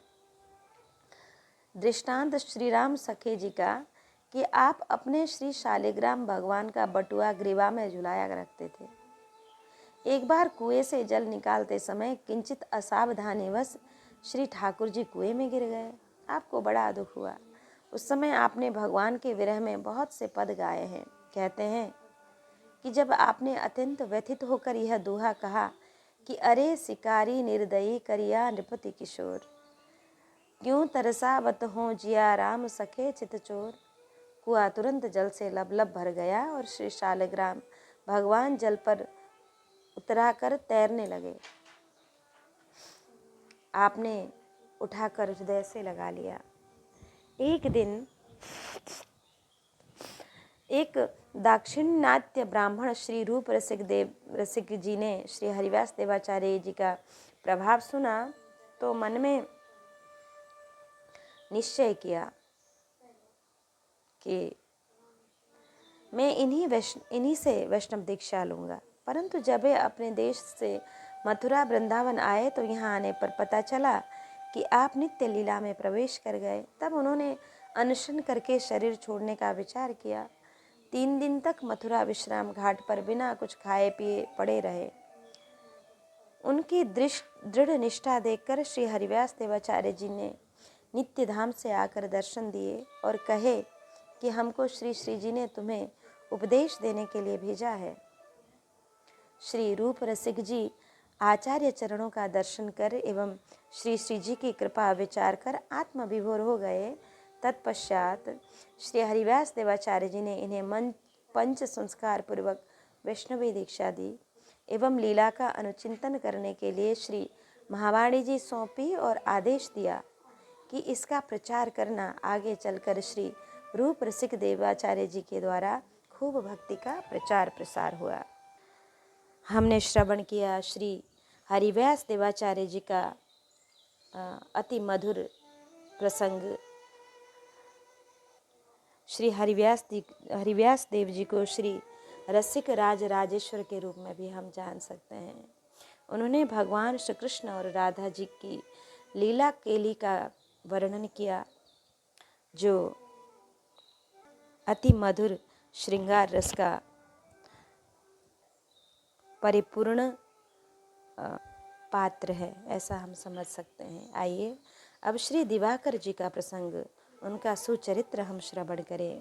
दृष्टांत श्री राम सखे जी का कि आप अपने श्री शालिग्राम भगवान का बटुआ ग्रीवा में झुलाया रखते थे। एक बार कुएं से जल निकालते समय किंचित असावधानीवश श्री ठाकुर जी कुएं में गिर गए। आपको बड़ा दुख हुआ। उस समय आपने भगवान के विरह में बहुत से पद गाए हैं। कहते हैं कि जब आपने अत्यंत व्यथित होकर यह दोहा कहा कि अरे शिकारी निर्दयी करिया नृपति किशोर, क्यों तरसावत हो जिया राम सखे चित चोर। कुआं तुरंत जल से लबलब भर गया और श्री शालिग्राम भगवान जल पर उतराकर तैरने लगे। आपने उठाकर हृदय से लगा लिया। एक दिन एक दाक्षिणात्य ब्राह्मण श्री रूप रसिक जी ने श्री हरिव्यास देवाचार्य जी का प्रभाव सुना तो मन में निश्चय किया कि मैं इन्हीं से वैष्णव दीक्षा लूँगा। परंतु जब वे अपने देश से मथुरा वृंदावन आए तो यहाँ आने पर पता चला कि आप नित्य लीला में प्रवेश कर गए। तब उन्होंने अनशन करके शरीर छोड़ने का विचार किया। 3 दिन तक मथुरा विश्राम घाट पर बिना कुछ खाए पिए पड़े रहे। उनकी दृढ़ निष्ठा देखकर श्री हरिव्यास देवाचार्य जी ने नित्य धाम से आकर दर्शन दिए और कहे कि हमको श्री श्री जी ने तुम्हें उपदेश देने के लिए भेजा है। श्री रूप रसिक जी आचार्य चरणों का दर्शन कर एवं श्री श्री जी की कृपा विचार कर आत्मविभोर हो गए। तत्पश्चात श्री हरिव्यास देवाचार्य जी ने इन्हें पंच संस्कार पूर्वक वैष्णवी दीक्षा दी एवं लीला का अनुचिंतन करने के लिए श्री महावाणी जी सौंपी और आदेश दिया कि इसका प्रचार करना। आगे चलकर श्री रूप रसिक देवाचार्य जी के द्वारा खूब भक्ति का प्रचार प्रसार हुआ। हमने श्रवण किया श्री हरिव्यास देवाचार्य जी का अति मधुर प्रसंग। श्री हरिव्यास देव जी को श्री रसिक राजेश्वर के रूप में भी हम जान सकते हैं। उन्होंने भगवान श्री कृष्ण और राधा जी की लीला केली का वर्णन किया जो अति मधुर श्रृंगार रस का परिपूर्ण पात्र है, ऐसा हम समझ सकते हैं। आइए अब श्री दिवाकर जी का प्रसंग, उनका सुचरित्र हम श्रवण करें।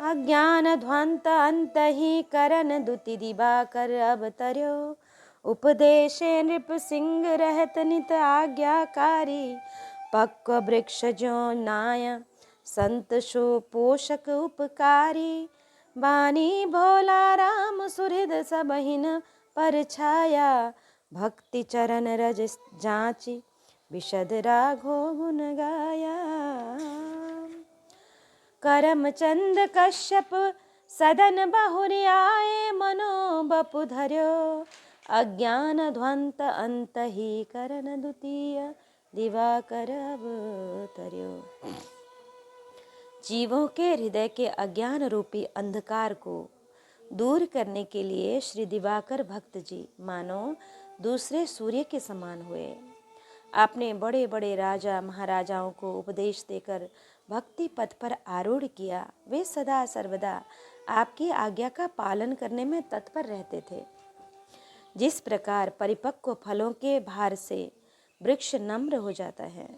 अज्ञान ध्वंत अंतहीकरण दुति दिवाकर अवतर्यो, उपदेशे नृप सिंह रहत नित आज्ञाकारी। पक्व वृक्ष जो नाय संत शो पोषक उपकारी। बानी भोला राम सुहृद सबहिन पर छाया। भक्ति चरण रज जाची विशद राघो गुण गाया। करमचंद कश्यप सदन बहुरि आए, मनो बपु धर्यो अज्ञान ध्वंत अंत ही, करन द्वितीय दिवाकर अवतर्यो। जीवों के हृदय के अज्ञान रूपी अंधकार को दूर करने के लिए श्री दिवाकर भक्त जी मानो दूसरे सूर्य के समान हुए। आपने बड़े बड़े राजा महाराजाओं को उपदेश देकर भक्ति पथ पर आरूढ़ किया। वे सदा सर्वदा आपकी आज्ञा का पालन करने में तत्पर रहते थे। जिस प्रकार परिपक्व फलों के भार से वृक्ष नम्र हो जाता है,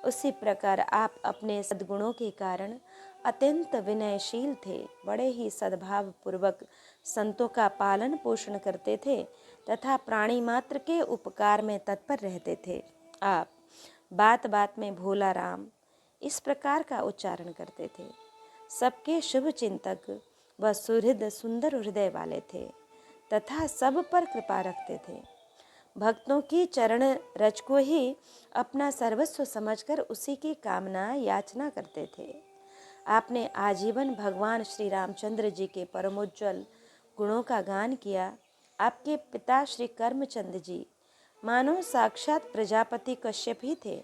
उसी प्रकार आप अपने सद्गुणों के कारण अत्यंत विनयशील थे। बड़े ही सद्भाव पूर्वक संतों का पालन पोषण करते थे तथा प्राणी मात्र के उपकार में तत्पर रहते थे। आप बात बात में भोला राम इस प्रकार का उच्चारण करते थे। सबके शुभ चिंतक व सुहृद सुंदर हृदय वाले थे तथा सब पर कृपा रखते थे। भक्तों की चरण रज को ही अपना सर्वस्व समझकर उसी की कामना याचना करते थे। आपने आजीवन भगवान श्री रामचंद्र जी के परमोज्वल गुणों का गान किया। आपके पिता श्री कर्मचंद जी मानो साक्षात प्रजापति कश्यप ही थे।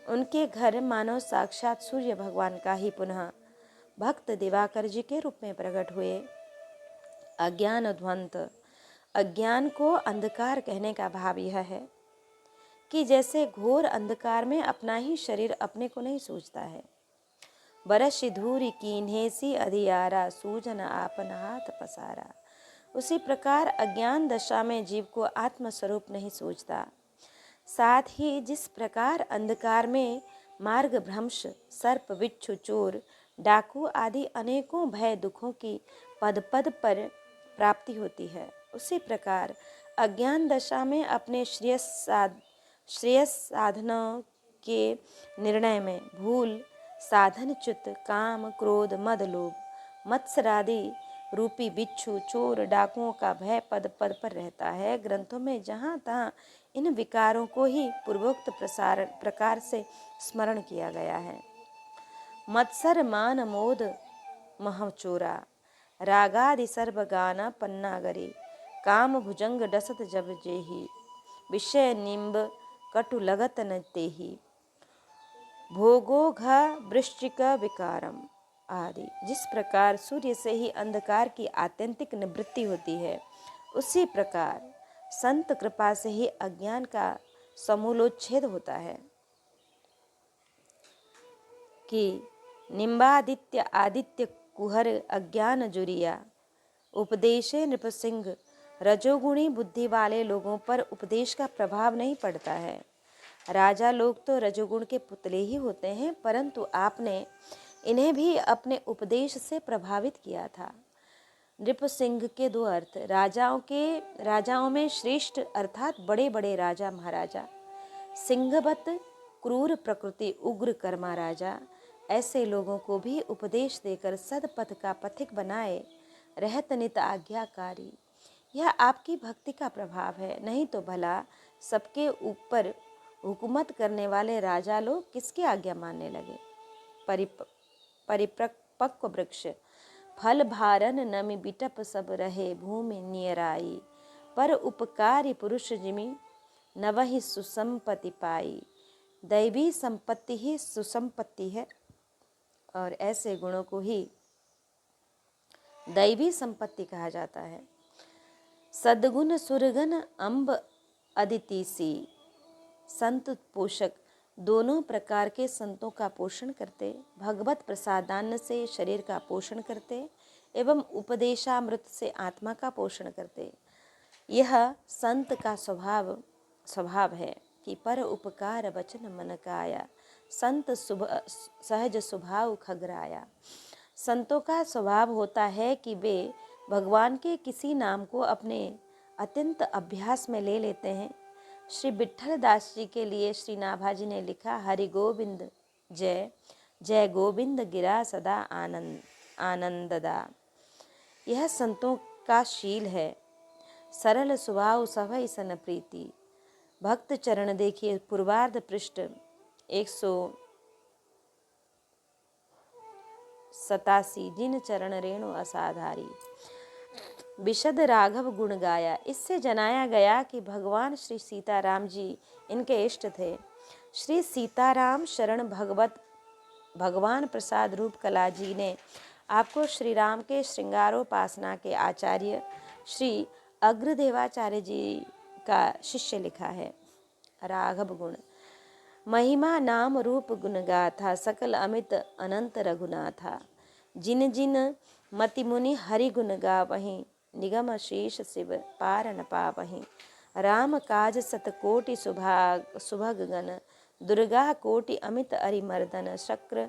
उनके घर मानो साक्षात सूर्य भगवान का ही पुनः भक्त दिवाकर जी के रूप में प्रकट हुए। अज्ञान ध्वंत, अज्ञान को अंधकार कहने का भाव यह है कि जैसे घोर अंधकार में अपना ही शरीर अपने को नहीं सूझता है। बरस धूरी कीन्हे सी अधियारा, सूझन आपन हाथ पसारा। उसी प्रकार अज्ञान दशा में जीव को आत्मस्वरूप नहीं सूझता। साथ ही जिस प्रकार अंधकार में मार्ग भ्रंश, सर्प बिच्छू चोर डाकू आदि अनेकों भय दुखों की पद पद पर प्राप्ति होती है, उसी प्रकार अज्ञान दशा में अपने श्रेयस साधना के निर्णय में भूल साधनच्युत काम क्रोध मद लोभ मत्सरादि रूपी बिच्छू चोर डाकुओं का भय पद पद पर रहता है। ग्रंथों में जहाँ तहाँ इन विकारों को ही पूर्वोक्त प्रकार से स्मरण किया गया है। मत्सर मान मोद महचोरा, रागादि सर्व गाना पन्नागरी, काम भुजंग डसत जब जेही, विषय निम्ब कटु लगत न तेही, भोगो घ वृश्चिक विकारम आदि। जिस प्रकार सूर्य से ही अंधकार की आत्यंतिक निवृत्ति होती है, उसी प्रकार संत कृपा से ही अज्ञान का समूलोच्छेद होता है। कि निम्बादित्य आदित्य कुहर अज्ञान जुरिया, उपदेशे नृपसिंह। रजोगुणी बुद्धि वाले लोगों पर उपदेश का प्रभाव नहीं पड़ता है। राजा लोग तो रजोगुण के पुतले ही होते हैं, परंतु आपने इन्हें भी अपने उपदेश से प्रभावित किया था। नृपसिंह के दो अर्थ, राजाओं में श्रेष्ठ अर्थात बड़े बड़े राजा महाराजा, सिंहवत क्रूर प्रकृति उग्र कर्मा राजा, ऐसे लोगों को भी उपदेश देकर सदपथ का पथिक बनाए रहत नित आज्ञाकारी। यह आपकी भक्ति का प्रभाव है। नहीं तो भला सबके ऊपर हुकूमत करने वाले राजा लोग किसकी आज्ञा मानने लगे। परिपक्व वृक्ष फल भारन नमि बिटप सब रहे, भूमि नियराई, पर उपकारी पुरुष जिमि नवहि सुसंपत्ति पाई। दैवी संपत्ति ही सुसंपत्ति है और ऐसे गुणों को ही दैवी संपत्ति कहा जाता है। सद्गुण सुरगन अम्ब अदितिसी, संत पोषक दोनों प्रकार के संतों का पोषण करते, भगवत प्रसादान्न से शरीर का पोषण करते एवं उपदेशामृत से आत्मा का पोषण करते। यह संत का स्वभाव है कि पर उपकार वचन मन काया, संत सहज स्वभाव खगराया। संतों का स्वभाव होता है कि वे भगवान के किसी नाम को अपने अत्यंत अभ्यास में ले लेते हैं। श्री विट्ठल दास जी के लिए श्री नाभाजी ने लिखा, हरि गोविंद जय जय गोविंद गिरा सदा आनंददा। यह संतों का शील है। सरल स्वभाव सभई सन प्रीति। भक्त चरण देखिए पूर्वार्ध पृष्ठ 87 जिन चरण रेणु असाधारी। विशद राघव गुण गाया। इससे जनाया गया कि भगवान श्री सीताराम जी इनके इष्ट थे। श्री सीताराम शरण भगवत भगवान प्रसाद रूप कला जी ने आपको श्री राम के श्रृंगारोपासना के आचार्य श्री अग्रदेवाचार्य जी का शिष्य लिखा है। राघव गुण। महिमा नाम रूप गुण गाथा, सकल अमित अनंत रघुनाथा। जिन जिन मति मुनि हरि गुण गावहीं, निगम शेष शिव पार न पावहीं। राम काज सत कोटि सुभग गण, दुर्गा कोटि अमित अरिमर्दन। शक्र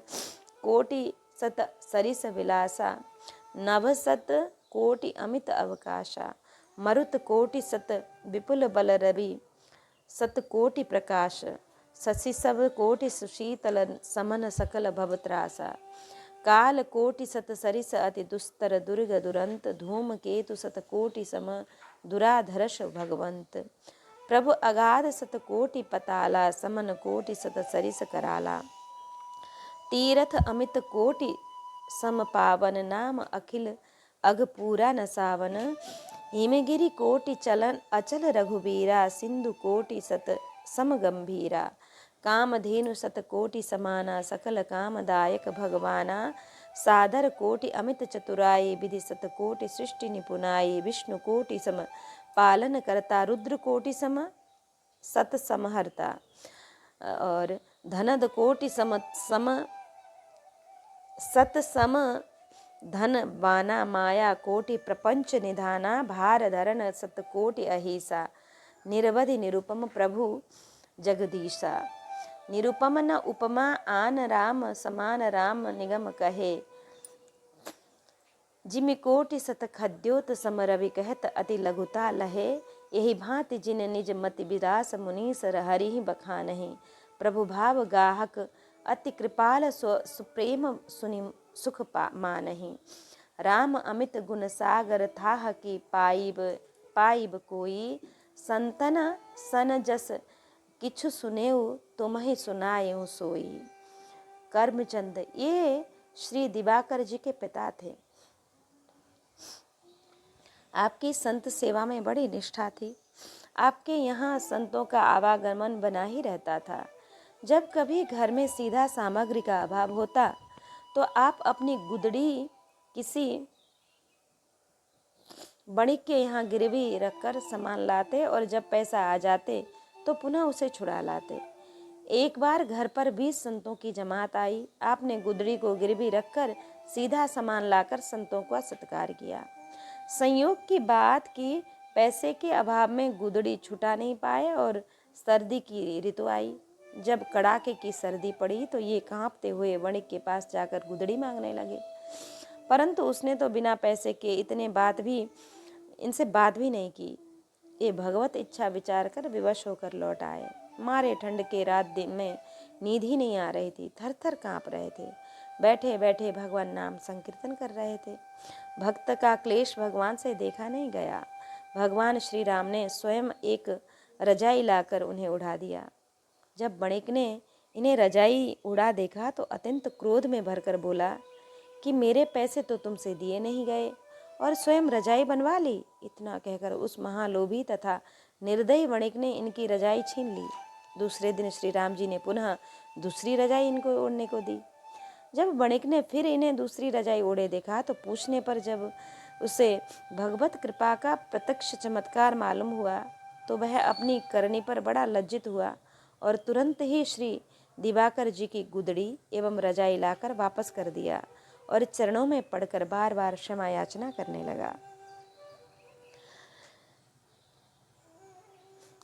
कोटि सत सरिस विलासा, नभ सत कोटि अमित अवकाशा। मरुत कोटि सत विपुल बल रवि, सत कोटि प्रकाश। शशि सब कोटि सुशीतल, समन सकल भवत्रासा। काल कोटि सत सरिस अति दुस्तर, दुर्ग दुरंत। धूम केतु सत कोटि सम, दुराधरष भगवंत। प्रभु अगाध सत कोटि पताला, समन कोटि सत सरिस कराला। तीरथ अमित कोटि सम पावन, नाम अखिल अघ पूरा न सावन। हिमगिरि कोटि चलन अचल रघुबीरा, सिंधु कोटि सत सम गंभीरा। कामधेनु सत कोटि समाना, सकल कामदायक भगवाना। सादर कोटि अमित चतुराई, विधि सत कोटि सृष्टि निपुनाई। विष्णु कोटि सम पालन करता, रुद्र कोटि सम सत समहरता। और धनद कोटि सम सत सम धन बाना। माया कोटि प्रपंच निधाना, भार धरन सत कोटि अहिसा। निरवधि निरुपम प्रभु जगदीशा। निरुपम न उपमा आन, राम समान राम निगम कहे। जिमि कोटि सत खद्योत सम, रवि कहत अति लघुता लहे। यही भांति जिन निज मति विलास, मुनीस हरि बखानहि। प्रभु भाव गाहक अति कृपाल, सुप्रेम सुनि सुख मानहि। राम अमित गुण सागर, थाह कि पाइब कोई। संतन सन जस किछु सुनेऊ, तुम्हि सुनाएऊ सोई। कर्मचंद ये श्री दिवाकर जी के पिता थे। आपकी संत सेवा में बड़ी निष्ठा थी। आपके यहाँ संतों का आवागमन बना ही रहता था। जब कभी घर में सीधा सामग्री का अभाव होता तो आप अपनी गुदड़ी किसी बणिक के यहाँ गिरवी रखकर सामान लाते और जब पैसा आ जाते तो पुनः उसे छुड़ा लाते। एक बार घर पर 20 संतों की जमात आई। आपने गुदड़ी को गिरवी रखकर सीधा सामान लाकर संतों का सत्कार किया। संयोग की बात कि पैसे के अभाव में गुदड़ी छुटा नहीं पाए और सर्दी की ऋतु आई। जब कड़ाके की सर्दी पड़ी तो ये कांपते हुए वणिक के पास जाकर गुदड़ी मांगने लगे, परंतु उसने तो बिना पैसे के इनसे बात भी नहीं की। ये भगवत इच्छा विचार कर विवश होकर लौट आए। मारे ठंड के रात दिन में नींद ही नहीं आ रही थी, थर थर काँप रहे थे। बैठे बैठे भगवान नाम संकीर्तन कर रहे थे। भक्त का क्लेश भगवान से देखा नहीं गया। भगवान श्री राम ने स्वयं एक रजाई लाकर उन्हें उड़ा दिया। जब बणिक ने इन्हें रजाई उड़ा देखा तो अत्यंत क्रोध में भरकर बोला कि मेरे पैसे तो तुमसे दिए नहीं गए और स्वयं रजाई बनवा ली। इतना कहकर उस महालोभी तथा निर्दयी वणिक ने इनकी रजाई छीन ली। दूसरे दिन श्री राम जी ने पुनः दूसरी रजाई इनको ओढ़ने को दी। जब वणिक ने फिर इन्हें दूसरी रजाई ओढ़े देखा तो पूछने पर जब उसे भगवत कृपा का प्रत्यक्ष चमत्कार मालूम हुआ तो वह अपनी करनी पर बड़ा लज्जित हुआ और तुरंत ही श्री दिवाकर जी की गुदड़ी एवं रजाई लाकर वापस कर दिया और चरणों में पड़कर बार बार क्षमा याचना करने लगा।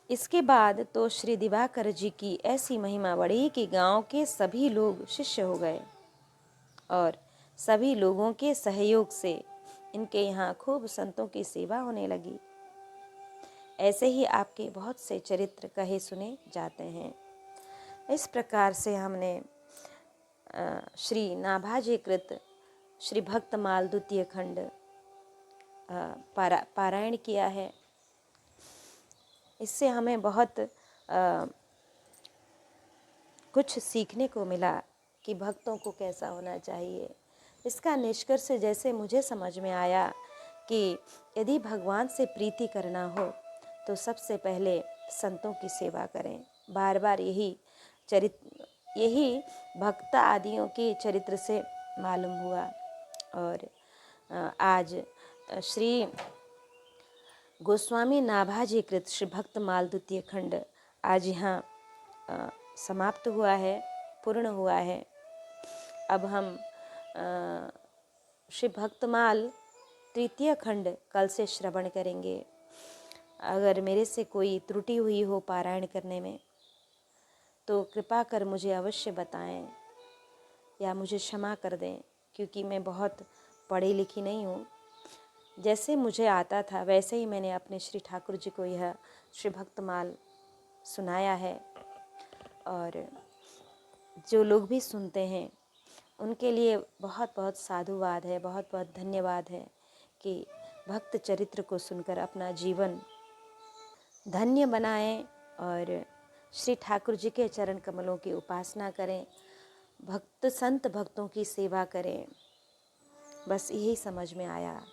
इसके बाद तो श्री दिवाकर जी की ऐसी महिमा बढ़ी कि गांव के सभी लोग शिष्य हो गए और सभी लोगों के सहयोग से इनके यहाँ खूब संतों की सेवा होने लगी। ऐसे ही आपके बहुत से चरित्र कहे सुने जाते हैं। इस प्रकार से हमने श्री नाभाजी कृत श्री भक्तमाल द्वितीय खंड पारायण किया है। इससे हमें बहुत कुछ सीखने को मिला कि भक्तों को कैसा होना चाहिए, इसका निष्कर्ष जैसे मुझे समझ में आया कि यदि भगवान से प्रीति करना हो तो सबसे पहले संतों की सेवा करें। बार बार यही भक्त आदियों के चरित्र से मालूम हुआ। और आज श्री गोस्वामी नाभाजी कृत श्री भक्तमाल द्वितीय खंड आज यहाँ समाप्त हुआ है, पूर्ण हुआ है। अब हम श्री भक्तमाल तृतीय खंड कल से श्रवण करेंगे। अगर मेरे से कोई त्रुटि हुई हो पारायण करने में तो कृपा कर मुझे अवश्य बताएं या मुझे क्षमा कर दें, क्योंकि मैं बहुत पढ़ी लिखी नहीं हूँ। जैसे मुझे आता था वैसे ही मैंने अपने श्री ठाकुर जी को यह श्री भक्तमाल सुनाया है। और जो लोग भी सुनते हैं उनके लिए बहुत बहुत साधुवाद है, बहुत बहुत धन्यवाद है कि भक्त चरित्र को सुनकर अपना जीवन धन्य बनाएं और श्री ठाकुर जी के चरण कमलों की उपासना करें, संत भक्तों की सेवा करें। बस यही समझ में आया।